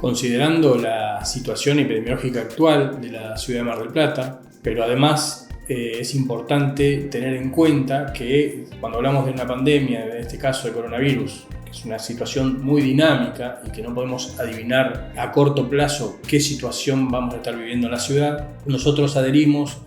considerando la situación epidemiológica actual de la ciudad de Mar del Plata, pero además es importante tener en cuenta que cuando hablamos de una pandemia, en este caso de coronavirus, que es una situación muy dinámica y que no podemos adivinar a corto plazo qué situación vamos a estar viviendo en la ciudad, nosotros adherimos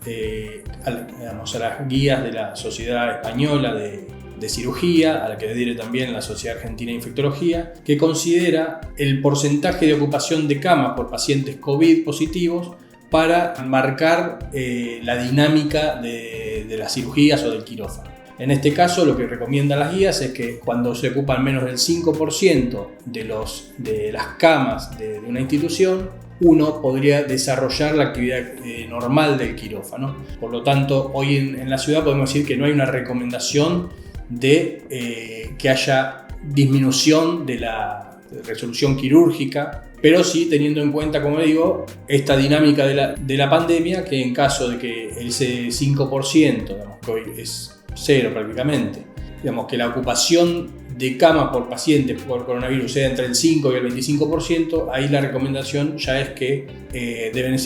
a las guías de la Sociedad Española de Cirugía, a la que adhiere también la Sociedad Argentina de Infectología, que considera el porcentaje de ocupación de camas por pacientes COVID positivos para marcar la dinámica de las cirugías o del quirófano. En este caso, lo que recomiendan las guías es que cuando se ocupan menos del 5% de las camas de una institución, uno podría desarrollar la actividad normal del quirófano. Por lo tanto, hoy en la ciudad podemos decir que no hay una recomendación de que haya disminución de la resolución quirúrgica, pero sí teniendo en cuenta, como digo, esta dinámica de la pandemia, que en caso de que ese 5%, digamos, que hoy es cero prácticamente, digamos que la ocupación de camas por paciente por coronavirus sea entre el 5 y el 25%, ahí la recomendación ya es que deben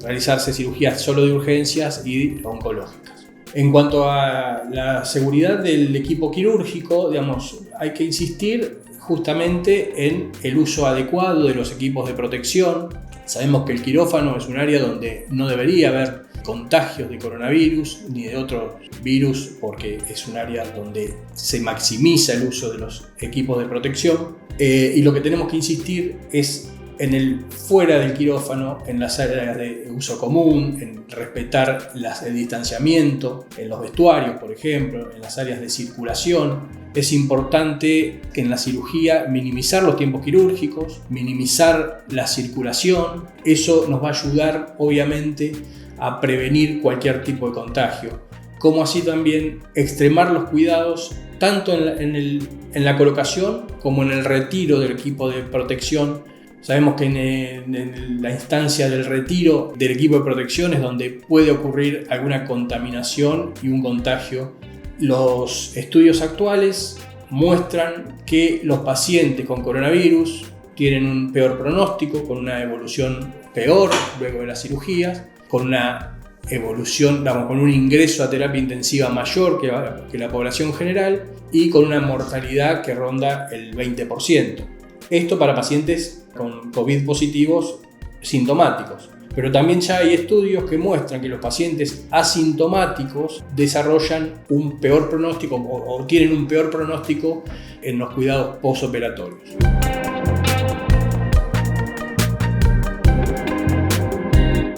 realizarse cirugías solo de urgencias y oncológicas. En cuanto a la seguridad del equipo quirúrgico, digamos, hay que insistir justamente en el uso adecuado de los equipos de protección. Sabemos que el quirófano es un área donde no debería haber contagios de coronavirus ni de otros virus, porque es un área donde se maximiza el uso de los equipos de protección, y lo que tenemos que insistir es en el fuera del quirófano, en las áreas de uso común, en respetar el distanciamiento, en los vestuarios, por ejemplo, en las áreas de circulación. Es importante que en la cirugía minimizar los tiempos quirúrgicos, minimizar la circulación. Eso nos va a ayudar, obviamente, a prevenir cualquier tipo de contagio. Como así también extremar los cuidados tanto en la colocación como en el retiro del equipo de protección. Sabemos que en la instancia del retiro del equipo de protección es donde puede ocurrir alguna contaminación y un contagio. Los estudios actuales muestran que los pacientes con coronavirus tienen un peor pronóstico, con una evolución peor luego de las cirugías, con una evolución, con un ingreso a terapia intensiva mayor que la población general y con una mortalidad que ronda el 20%. Esto para pacientes con COVID positivos sintomáticos. Pero también ya hay estudios que muestran que los pacientes asintomáticos desarrollan un peor pronóstico o tienen un peor pronóstico en los cuidados postoperatorios.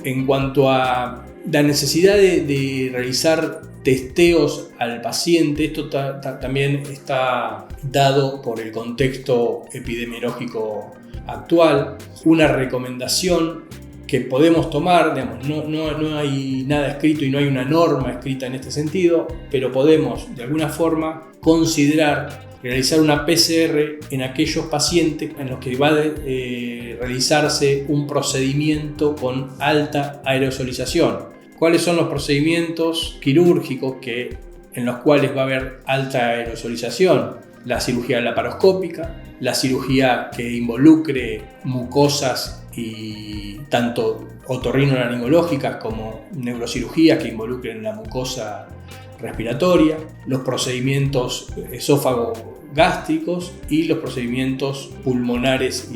En cuanto a la necesidad de realizar testeos al paciente, esto también está dado por el contexto epidemiológico actual. Una recomendación que podemos tomar, digamos, no hay nada escrito y no hay una norma escrita en este sentido, pero podemos de alguna forma considerar realizar una PCR en aquellos pacientes en los que va a realizarse un procedimiento con alta aerosolización. ¿Cuáles son los procedimientos quirúrgicos en los cuales va a haber alta aerosolización? La cirugía laparoscópica, la cirugía que involucre mucosas y tanto otorrinolaringológicas como neurocirugías que involucren la mucosa respiratoria, los procedimientos esófago-gástricos y los procedimientos pulmonares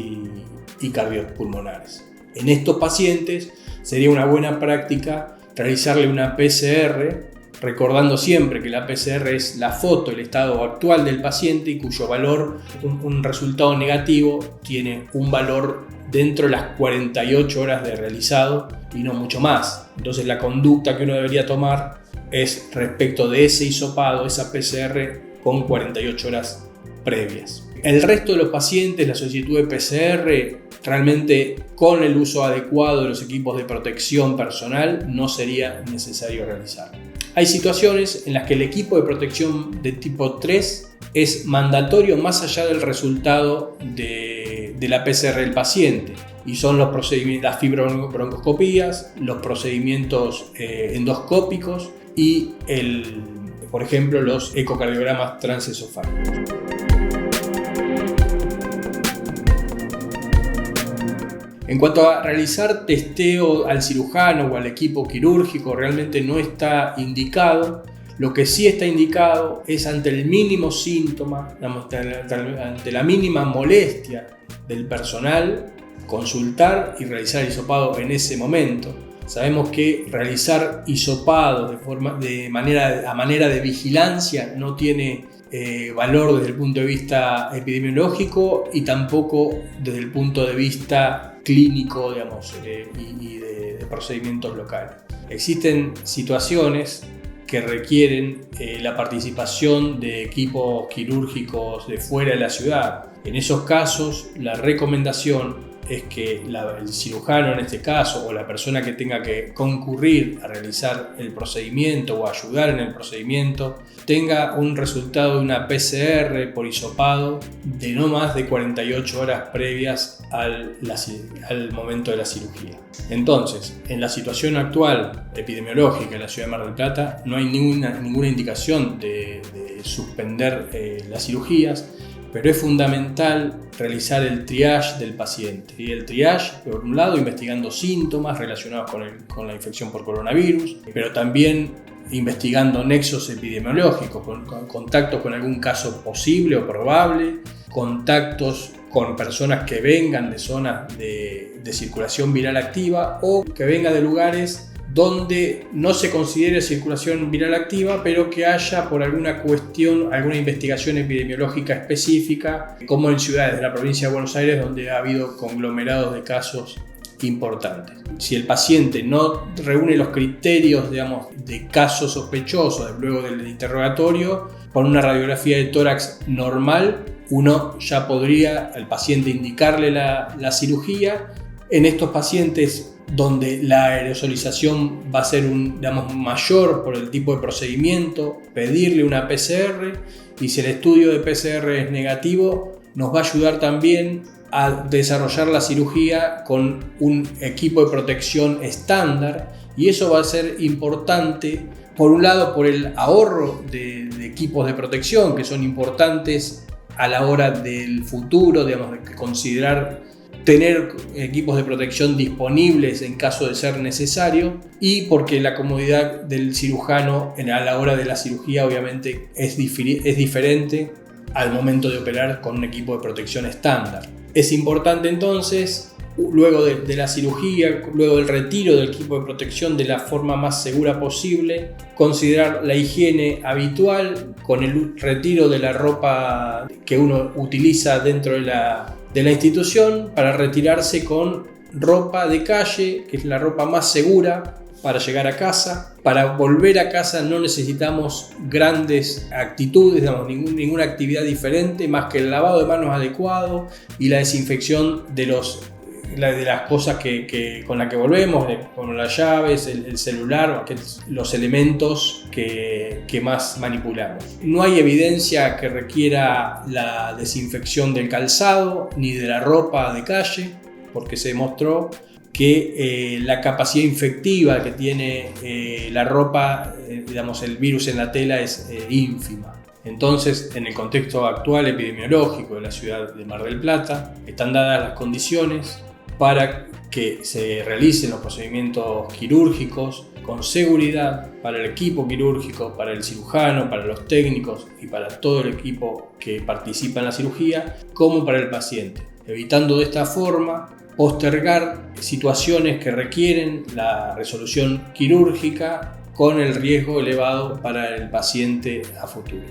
y cardiopulmonares. En estos pacientes sería una buena práctica realizarle una PCR, recordando siempre que la PCR es la foto, el estado actual del paciente y cuyo valor, un resultado negativo, tiene un valor dentro de las 48 horas de realizado y no mucho más. Entonces la conducta que uno debería tomar es respecto de ese hisopado, esa PCR con 48 horas previas. El resto de los pacientes, la solicitud de PCR, realmente con el uso adecuado de los equipos de protección personal no sería necesario realizar. Hay situaciones en las que el equipo de protección de tipo 3 es mandatorio más allá del resultado de la PCR del paciente, y son los procedimientos, las fibrobroncoscopías, los procedimientos endoscópicos y por ejemplo los ecocardiogramas transesofágicos. En cuanto a realizar testeo al cirujano o al equipo quirúrgico, realmente no está indicado. Lo que sí está indicado es ante el mínimo síntoma, ante la mínima molestia del personal, consultar y realizar hisopado en ese momento. Sabemos que realizar hisopados a manera de vigilancia no tiene valor desde el punto de vista epidemiológico y tampoco desde el punto de vista clínico, y de procedimientos locales. Existen situaciones que requieren la participación de equipos quirúrgicos de fuera de la ciudad. En esos casos, la recomendación es que el cirujano en este caso o la persona que tenga que concurrir a realizar el procedimiento o ayudar en el procedimiento tenga un resultado de una PCR por hisopado de no más de 48 horas previas al momento de la cirugía. Entonces, en la situación actual epidemiológica en la ciudad de Mar del Plata no hay ninguna indicación de suspender las cirugías, pero es fundamental realizar el triage del paciente. Y el triage, por un lado, investigando síntomas relacionados con la infección por coronavirus, pero también investigando nexos epidemiológicos, con contactos con algún caso posible o probable, contactos con personas que vengan de zonas de circulación viral activa o que vengan de lugares donde no se considere circulación viral activa, pero que haya por alguna cuestión, alguna investigación epidemiológica específica, como en ciudades de la provincia de Buenos Aires, donde ha habido conglomerados de casos importantes. Si el paciente no reúne los criterios, de caso sospechoso luego del interrogatorio, con una radiografía de tórax normal, uno ya podría al paciente indicarle la cirugía. En estos pacientes donde la aerosolización va a ser mayor por el tipo de procedimiento, pedirle una PCR, y si el estudio de PCR es negativo, nos va a ayudar también a desarrollar la cirugía con un equipo de protección estándar, y eso va a ser importante, por un lado, por el ahorro de equipos de protección que son importantes a la hora del futuro, de considerar tener equipos de protección disponibles en caso de ser necesario, y porque la comodidad del cirujano a la hora de la cirugía obviamente es diferente al momento de operar con un equipo de protección estándar. Es importante entonces, luego de la cirugía, luego del retiro del equipo de protección de la forma más segura posible, considerar la higiene habitual con el retiro de la ropa que uno utiliza dentro de la institución, para retirarse con ropa de calle, que es la ropa más segura para llegar a casa. Para volver a casa no necesitamos grandes actitudes, ninguna actividad diferente más que el lavado de manos adecuado y la desinfección de las cosas con las que volvemos, con las llaves, el celular, los elementos que más manipulamos. No hay evidencia que requiera la desinfección del calzado ni de la ropa de calle, porque se demostró que la capacidad infectiva que tiene la ropa, el virus en la tela, es ínfima. Entonces, en el contexto actual epidemiológico de la ciudad de Mar del Plata, están dadas las condiciones para que se realicen los procedimientos quirúrgicos con seguridad para el equipo quirúrgico, para el cirujano, para los técnicos y para todo el equipo que participa en la cirugía, como para el paciente, evitando de esta forma postergar situaciones que requieren la resolución quirúrgica con el riesgo elevado para el paciente a futuro.